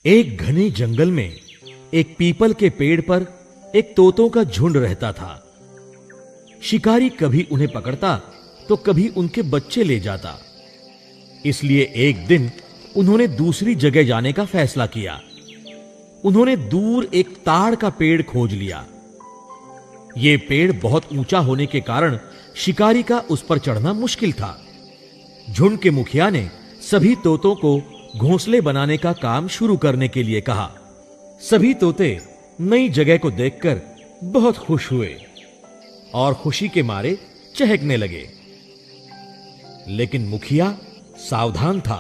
एक घने जंगल में एक पीपल के पेड़ पर एक तोतों का झुंड रहता था। शिकारी कभी उन्हें पकड़ता तो कभी उनके बच्चे ले जाता। इसलिए एक दिन उन्होंने दूसरी जगह जाने का फैसला किया। उन्होंने दूर एक ताड़ का पेड़ खोज लिया। यह पेड़ बहुत ऊंचा होने के कारण शिकारी का उस पर चढ़ना मुश्किल था। झुंड के मुखिया ने सभी तोतों को घोंसले बनाने का काम शुरू करने के लिए कहा। सभी तोते नई जगह को देखकर बहुत खुश हुए और खुशी के मारे चहकने लगे। लेकिन मुखिया सावधान था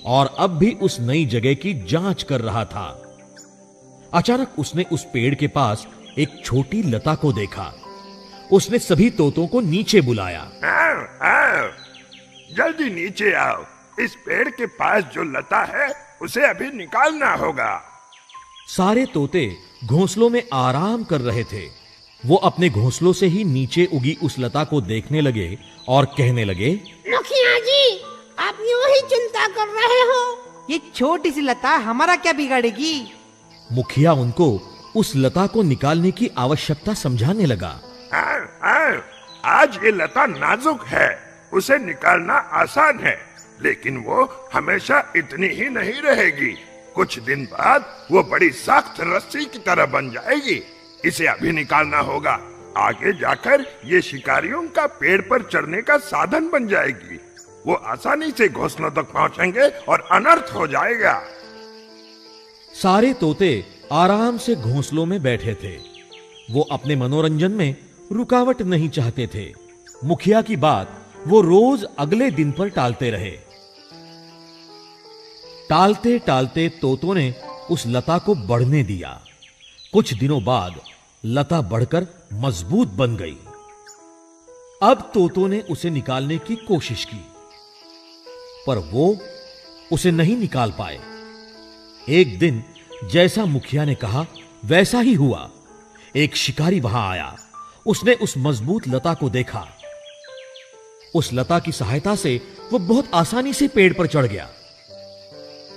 और अब भी उस नई जगह की जांच कर रहा था। अचानक उसने उस पेड़ के पास एक छोटी लता को देखा। उसने सभी तोतों को नीचे बुलाया। आओ, आओ, जल्दी नीचे आओ। इस पेड़ के पास जो लता है उसे अभी निकालना होगा। सारे तोते घोंसलों में आराम कर रहे थे। वो अपने घोंसलों से ही नीचे उगी उस लता को देखने लगे और कहने लगे, मुखिया जी, आप यूं ही चिंता कर रहे हो। ये छोटी सी लता हमारा क्या बिगाड़ेगी? मुखिया उनको उस लता को निकालने की आवश्यकता समझाने लगा। आज ये लता नाजुक है, उसे निकालना आसान है, लेकिन वो हमेशा इतनी ही नहीं रहेगी। कुछ दिन बाद वो बड़ी सख्त रस्सी की तरह बन जाएगी। इसे अभी निकालना होगा। आगे जाकर ये शिकारियों का पेड़ पर चढ़ने का साधन बन जाएगी। वो आसानी से घोंसलों तक पहुंचेंगे और अनर्थ हो जाएगा। सारे तोते आराम से घोंसलों में बैठे थे। वो अपने मनोरंजन में रुकावट नहीं चाहते थे। मुखिया की बात वो रोज अगले दिन पर टालते रहे। टालते टालते तोतों ने उस लता को बढ़ने दिया। कुछ दिनों बाद लता बढ़कर मजबूत बन गई। अब तोतों ने उसे निकालने की कोशिश की, पर वो उसे नहीं निकाल पाए। एक दिन जैसा मुखिया ने कहा वैसा ही हुआ। एक शिकारी वहां आया। उसने उस मजबूत लता को देखा। उस लता की सहायता से वो बहुत आसानी से पेड़ पर चढ़ गया।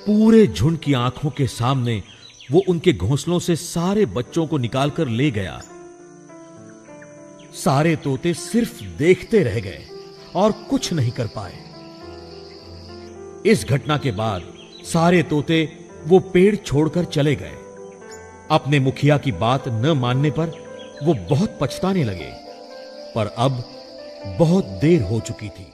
पूरे झुंड की आंखों के सामने वो उनके घोंसलों से सारे बच्चों को निकालकर ले गया। सारे तोते सिर्फ देखते रह गए और कुछ नहीं कर पाए। इस घटना के बाद सारे तोते वो पेड़ छोड़कर चले गए। अपने मुखिया की बात न मानने पर वो बहुत पछताने लगे, पर अब बहुत देर हो चुकी थी।